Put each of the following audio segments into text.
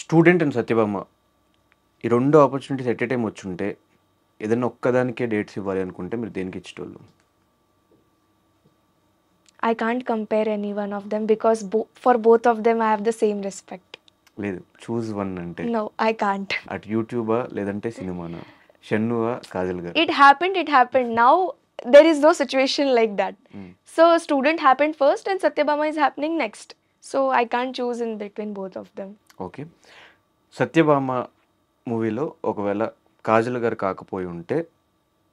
Student and Satyabhama ఈ 2 opportunities at a time వచ్చుంటే ఏదైనా ఒక్కదానికే డేట్స్ ఇవ్వాలి అనుకుంటే మీరు దేనికి ఇచ్చేటోళ్ళు? I can't compare any one of them because for both of them I have the same respect. లేదు చూజ్ వన్ అంటే No, I can't. అటు యూట్యూబా లేదంటే సినిమానా? షన్నువా కాజల్ గారు? It happened. Now there is no situation like that. So student happened first and Satyabama is happening next. So I can't choose in between both of them. Okay. Satyabhama మూవీలో ఒకవేళ కాజల్ గారు కాకపోయి ఉంటే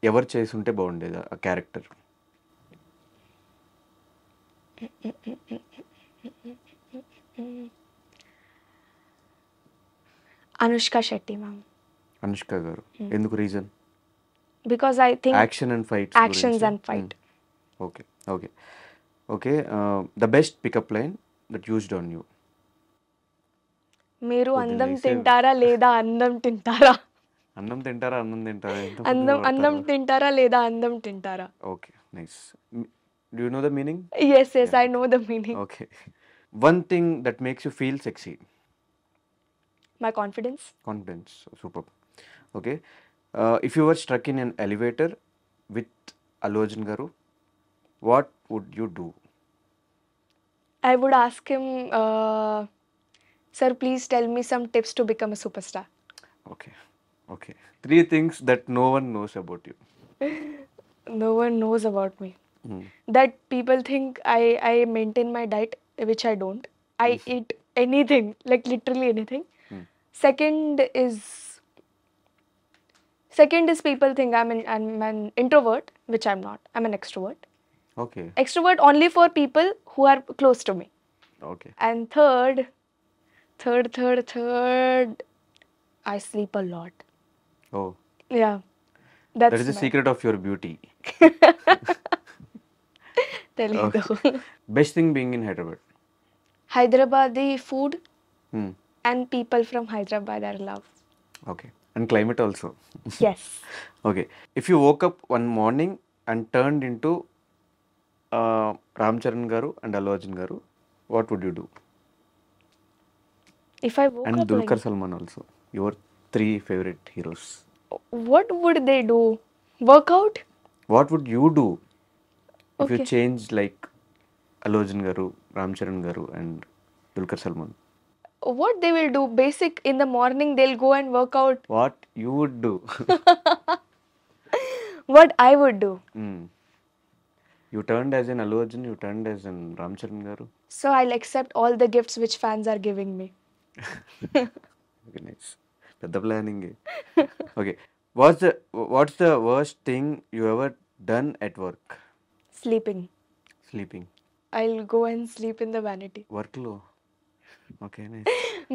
ఎవరు చేసి ఉంటే బాగుండేది ఆ character? Anushka Shetty ma'am. Anushka garu. ఎందుకు reason? Because I think action and fights actions and fight. Okay okay okay. The best pickup line that used on you? మీరు అందం తింటారా లేదా అందం తింటారా? అన్నం తింటారా అన్నం తింటారా? అన్నం తింటారా లేదా అందం తింటారా? Okay nice. Do you know the meaning? Yes, I know the meaning. Okay. One thing that makes you feel sexy? My confidence. Confidence. Super. Okay. If you were struck in an elevator with Allu Arjun garu, what would you do? I would ask him, sir, please tell me some tips to become a superstar. Okay okay. 3 things that no one knows about you. No one knows about me. That people think I maintain my diet, which I don't. I eat anything, like literally anything. Second is people think I'm an introvert, which I'm not. I'm an extrovert. Okay Extrovert only for people who are close to me. Okay. And third, I sleep a lot. Oh, Yeah, that that's is the my secret of your beauty. తెలీదు. Best thing being in Hyderabad? Hyderabadi food and people from Hyderabad I love. Okay. And climate also. Yes. Okay. If you woke up one morning and turned into Ram Charan garu and Allu Arjun garu, what would you do? If I woke and up Dulquer Salman also, your 3 favourite heroes. what would they do? Workout? What would you do if you Okay. Change like Allu Arjun garu, Ram Charan garu and Dulquer Salman? What they will do? Basic in the morning they'll go and work out. What you would do? What I would do? You turned as an Allu Arjun, you turned as an Ram Charan garu. So I'll accept all the gifts which fans are giving me. Okay nice. పెద్ద planning. Okay. What's the worst thing you ever done at work? Sleeping. Sleeping. I'll go and sleep in the vanity. వర్క్లో? Okay nice.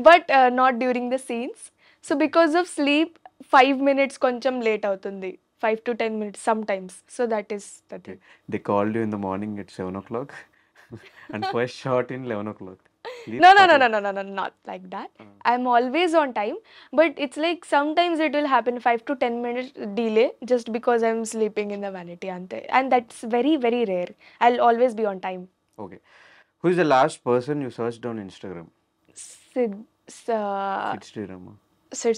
But not during the scenes. So because of sleep, 5 minutes koncham late avutundi. 5 to 10 minutes sometimes. So that is the thing. They called you in the morning at 7 o'clock and first shot in 11 o'clock. No, not like that. I'm always on time. But it's like sometimes it will happen 5 to 10 minutes delay just because I'm sleeping in the vanity. And that's very, very rare. I'll always be on time. Okay. Who is the last person you searched on Instagram? Sid Sriram.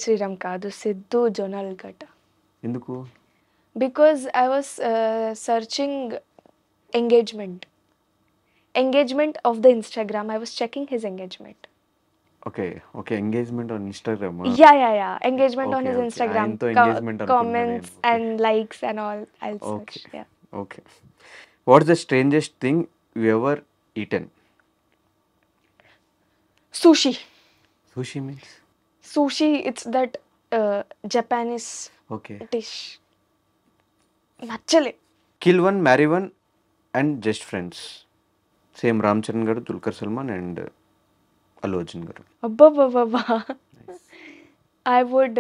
Sriram Kadu, Siddu Jonalgata. ఎందుకు? Because I was searching engagement of the Instagram. I was checking his engagement. Okay, engagement on Instagram. Yeah. Engagement on his Okay. Instagram. ఆయనతో engagement Comments అనుకున్నాను. and likes and all. I'll search. Okay. Yeah. Okay. What's the strangest thing you ever eaten? Sushi. Sushi means? Sushi, it's that Japanese Okay. dish. Nachale. Kill one, marry one and just friends. Same Ram Charan garu, Dulquer Salmaan and Allu Arjun garu. Abba. I would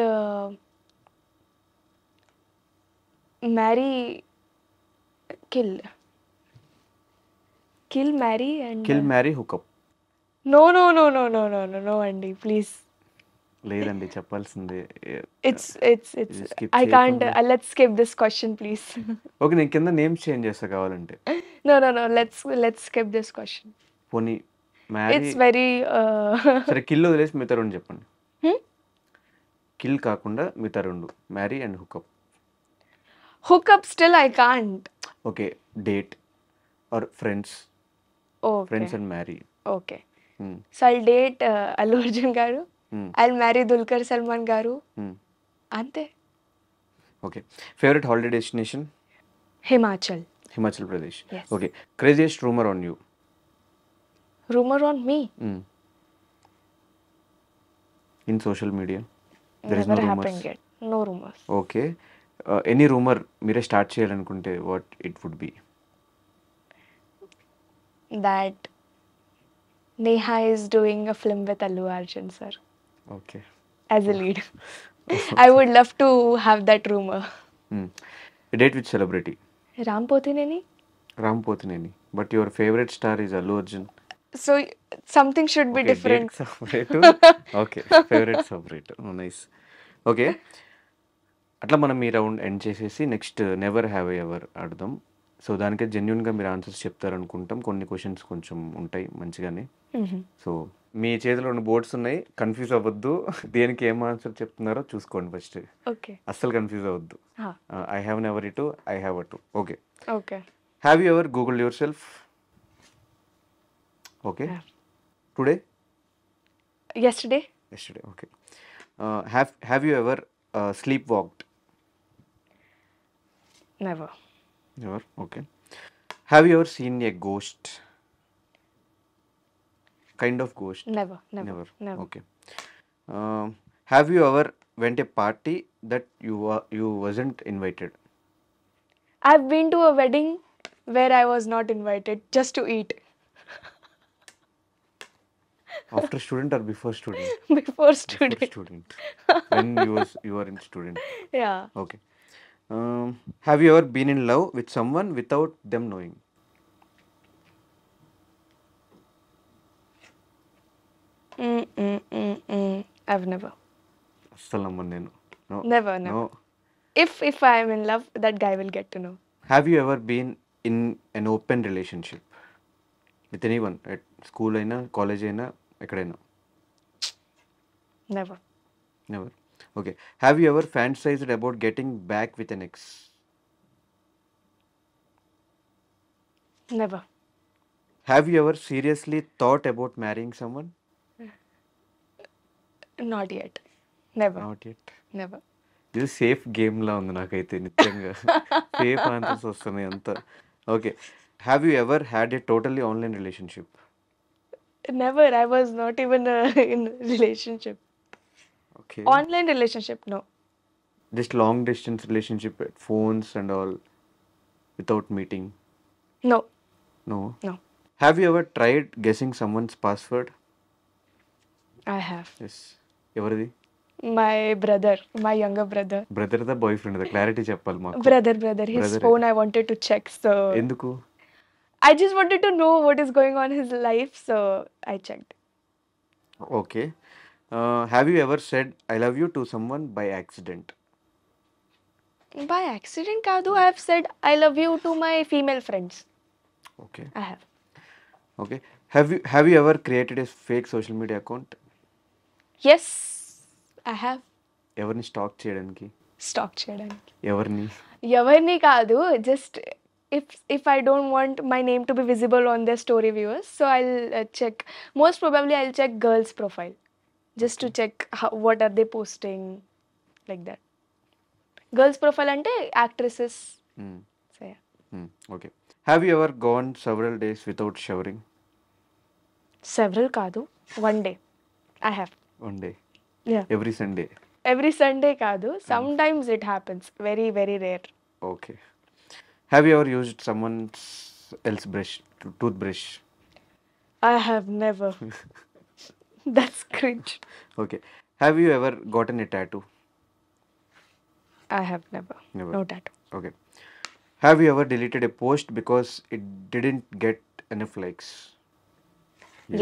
marry, kill, marry and Kill, marry, hook up. No, Andy, please. లేదండి చెప్పాల్సిందే. It's skip I can't. చేయకుండా. Let's skip this question, please. Okay, నేను కింద names change చేస్తా కావాలంటే. No. Let's skip this question. పోనీ marry. It's very సరే kill వదిలేసి మిగతా రెండు చెప్పండి. కిల్ కాకుండా మిగతా రెండు marry and hookup. Hook up still I can't. Okay, date are friends Okay. And marry. Okay. So I'll date Allu Arjun garu. I'll marry Dulquer Salman garu. Ante. Okay, favourite holiday destination? Himachal. Himachal Pradesh. Yes. Okay, craziest rumour on you? Rumor on me. In social media there is no Never rumours. happened yet. No rumors. Okay, any rumour మీరే start చేయాలనుకుంటే what it would be? That Neha is doing a film with Allu Arjun sir okay, as a lead. I would love to have that rumor. Date with celebrity? Ram Pothineni. Ram Pothineni. But your favourite star is Allu Arjun. So something should be different. Okay, favourite separate. Nice. Okay, అట్లా మనం ఈ round end చేసేసి next never have ever ఆడదాం. సో దానికి జెన్యున్గా మీరు answers చెప్తారనుకుంటాం. కొన్ని క్వశ్చన్స్ కొంచెం ఉంటాయి మంచిగానే. సో మీ చేతిలో ఉన్న బోర్డ్స్ ఉన్నాయి, కన్ఫ్యూజ్ అవ్వద్దు. దేనికి ఏం ఆన్సర్ చెప్తున్నారో చూసుకోండి ఫస్ట్. Okay. అస్సలు కన్ఫ్యూజ్ అవ్వద్దు. ఐ హ్యావ్ నెవర్ ఇటు, ఐ హ్యావ్ అటు. Okay, Okay. Have you ever googled yourself? Okay, Have. Today? Yesterday. Okay. Have you ever sleepwalked? Never. Ever. Okay, have you ever seen a ghost? Kind of ghost? Never. Never. Never. Never. Okay, have you ever went a party that you wasn't invited? I've been to a wedding where I was not invited just to eat. After student or before student? Before student. Student. When you are in student. Yeah. Okay, have you ever been in love with someone without them knowing? I've never. అస్సలు నమ్మను నేను. No. Never. Never. No. If I am in love, that guy will get to know. Have you ever been in an open relationship with anyone? School అయినా, college అయినా, ఎక్కడైనా? Never. Never. Okay, have you ever fantasized about getting back with an ex? Never. Have you ever seriously thought about marrying someone? Not yet. Never. Not yet. Never. ఇది safe గేమ్లా ఉంది నాకైతే నిత్యంగా. Safe answers వస్తున్నాయి అంతా. Okay, have you ever had a totally online relationship? Never. I was not even in relationship. Okay, Online relationship, no. Just long distance relationship, phones and all, without meeting? No. No. No. Have you ever tried guessing someone's password? I have. Yes. ఎవరిది? My brother, my younger brother. బ్రదర్దా, boy ఫ్రెండ్దా? Clarity చెప్పాలి మాకు. Brother. His Brother. phone I wanted to check, so ఎందుకు? I just wanted to know what is going on in his life, so I checked. Okay, have you ever said I love you to someone by accident? By accident, Kadu, I have said I love you to my female friends. Okay. I have. Okay, have you ever created a fake social media account? Yes, I have. ఎవరిని stock చేయడానికి? Stalk చేయడానికి. ఎవరిని? ఎవరిని కాదు, just if I don't want my name to be visible on their story viewers, so I'll check. Most probably I'll check girls' profile just to check what are they posting, like that. Girls' profile అంటే actresses. So yeah. Okay, have you ever gone several days without showering? Several కాదు, one day. I have. One day? Yeah. Every Sunday? Every Sunday కాదు. Sometimes it happens. Very, very rare. Okay, have you ever used someone's else brush, toothbrush? I have never. That's cringe. Okay, have you ever gotten a tattoo? I have never. Never. No tattoo. Okay, have you ever deleted a post because it didn't get enough likes?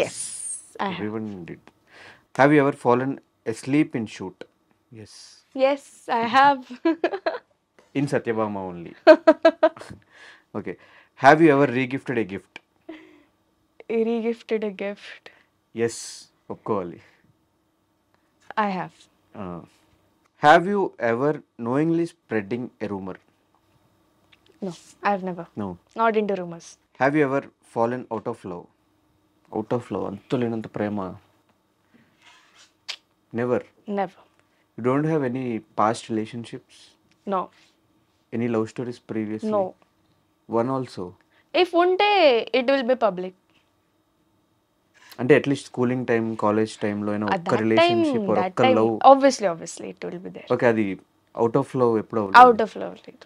Yes, I have. Everyone did. Have you ever fallen asleep in shoot? Yes. Yes, I have. In Satyabama only. Okay. Have you ever regifted a gift? Regifted a gift. Yes. ఒప్పుకోవాలి. I have. Have you ever knowingly spreading a rumour? No, I've never. No. Not into rumors. Have you ever fallen out of love? Out of love, అంతు లేనంత ప్రేమ. Never. Never. You don't have any past relationships? No. Any love stories previously? No. One also? If unte, it will be public. అంటే at least schooling time, college టైంలో అయినా At ఒక్క that time, relationship that ఒక్క time, love? obviously, it will be there. Okay, అది out of love ఎప్పుడు Out of love, right?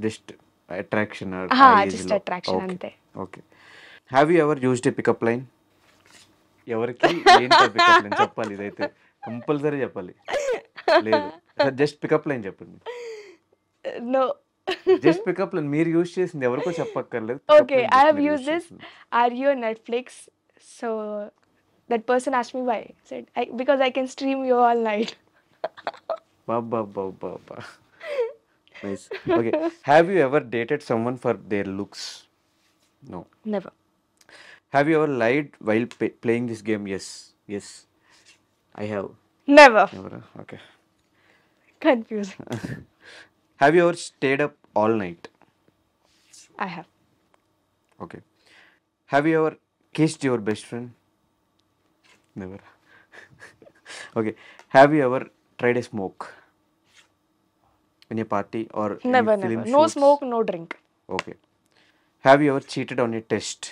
Just attraction? Just attraction ante. Okay. Have you ever used a pickup line? ఎవరికి ఏంటి pickup line చెప్పాలి, ఇదైతే compulsory చెప్పాలి. లేదు, just pickup line చెప్పండి. No. Just pickup line మీరు యూజ్ చేసింది ఎవరికో చెప్పక్కర్లేదు. Okay, I have used this. Are you on Netflix? So that person asked me why. I said, because I can stream you all night. బాబా. Nice. Okay. Have you ever dated someone for their looks? No. Never. Have you ever lied while playing this game? Yes I have. Never. ఎవరా? Okay. Confusing. Have you ever stayed up all night? I have. Okay. Have you ever kissed your best friend? Never. Okay. Have you ever tried a smoke in a party or Never. No smoke, no drink. Okay. Have you ever cheated on a test?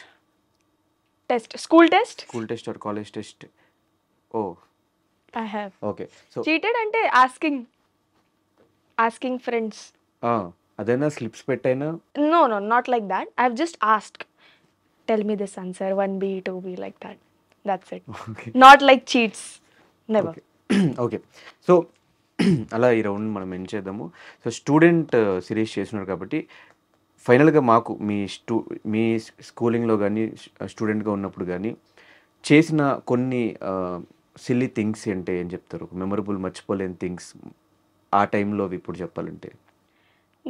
Test. School test? School test or college test? Oh, I have. Okay. So Cheated ante asking friends. అదైనా slips పెట్టైనా? No, not like that. I've just asked. Tell me this answer, 1B, 2B, like that. That's it. Okay. Not like cheats. Never. Okay. So అలా ఈ round మనం end చేద్దాము. So student series చేస్తున్నారు కాబట్టి ఫైనల్గా మాకు మీ స్కూలింగ్లో కానీ స్టూడెంట్గా ఉన్నప్పుడు కానీ చేసిన కొన్ని సిల్లీ థింగ్స్ అంటే ఏం చెప్తారు? మెమరబుల్, మర్చిపోలేని థింగ్స్ ఆ టైంలో ఇప్పుడు చెప్పాలంటే?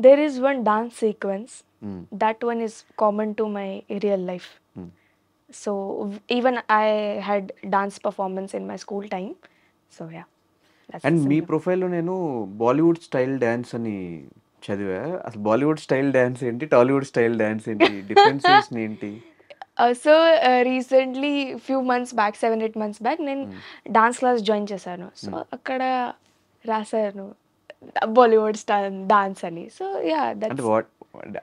There is one dance sequence. That one is common to my real life. So even I had dance performance in my school time. So yeah. And మీ ప్రొఫైల్లో నేను బాలీవుడ్ స్టైల్ డ్యాన్స్ అని చదివా. అసలు బాలీవుడ్ స్టైల్ డ్యాన్స్ ఏంటి, టాలీవుడ్ స్టైల్ డ్యాన్స్ ఏంటి, differentiation ఏంటి? So recently, few months back, 7-8 months back, నేను డాన్స్ క్లాస్ జాయిన్ చేశాను. సో అక్కడ రాశాను బాలీవుడ్ స్టైల్ డాన్స్ అని. సో యా, అంటే దట్స్ వాట్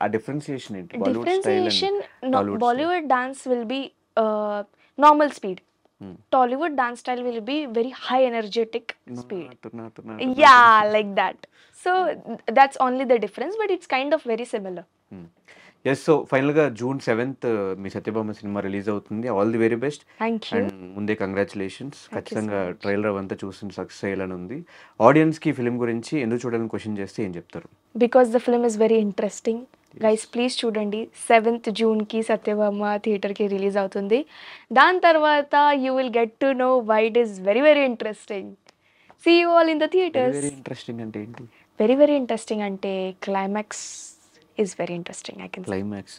ఆ డిఫరెన్సియేషన్ ఏంటి? Bollywood style differentiation. And Tollywood Bollywood dance will be normal speed. Tollywood dance style will be very high energetic speed. Yeah, like that. So that's only the difference, but it's kind of very similar. Yes. So ఫైనల్గా June 7th మీ Satyabhama cinema release అవుతుంది. All the very best. Thank you. And ముందే congratulations. Thank you so ఖచ్చితంగా much. Trailer అవంతా చూసి success అయ్యాలని ఉంది. ఆడియన్స్కి film గురించి ఎందుకు చూడాలని క్వశ్చన్ చేస్తే ఏం చెప్తారు? Because the film is very interesting. Guys, please చూడండి. 7th June కి సత్యభామ థియేటర్ కి రిలీజ్ అవుతుంది. దాని తర్వాత you will get to know why it is very, very interesting. See you all in the theaters. Very interesting అంటే ఏంటి? Very, very interesting అంటే climax is very interesting, I can say. Climax.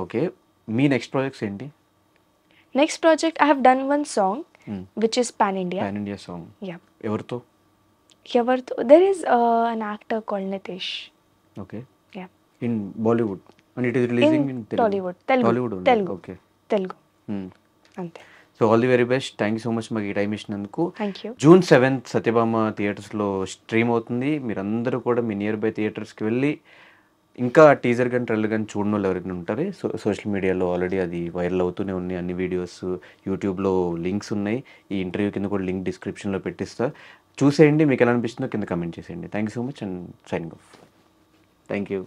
Okay. Me next projects ఏంటి? Next project, I have done one song which is pan India. Pan India song Yeah. ఎవరితో? Yavartho, there is an actor called Nitish. Okay. Yeah. In Bollywood and it is releasing in Tollywood. Telugu. Tollywood Telugu. Okay. Telugu. అంతే. So all the very best. Thank you so much మాకు ఈ time ఇచ్చినందుకు. Thank you. June 7th Satyabhama థియేటర్స్లో stream అవుతుంది. మీరందరూ కూడా మీ near by థియేటర్స్కి వెళ్ళి ఇంకా టీజర్ కానీ ట్రైలర్ కానీ చూడని వాళ్ళు ఎవరైనా ఉంటారు. సోషల్ మీడియాలో ఆల్రెడీ అది వైరల్ అవుతూనే ఉన్నాయి. అన్ని వీడియోస్ యూట్యూబ్లో లింక్స్ ఉన్నాయి. ఈ ఇంటర్వ్యూ కింద కూడా లింక్ డిస్క్రిప్షన్లో పెట్టిస్తా. చూసేయండి. మీకు ఎలా అనిపిస్తుందో కింద కమెంట్ చేసేయండి. Thank you so much and signing off. Thank you.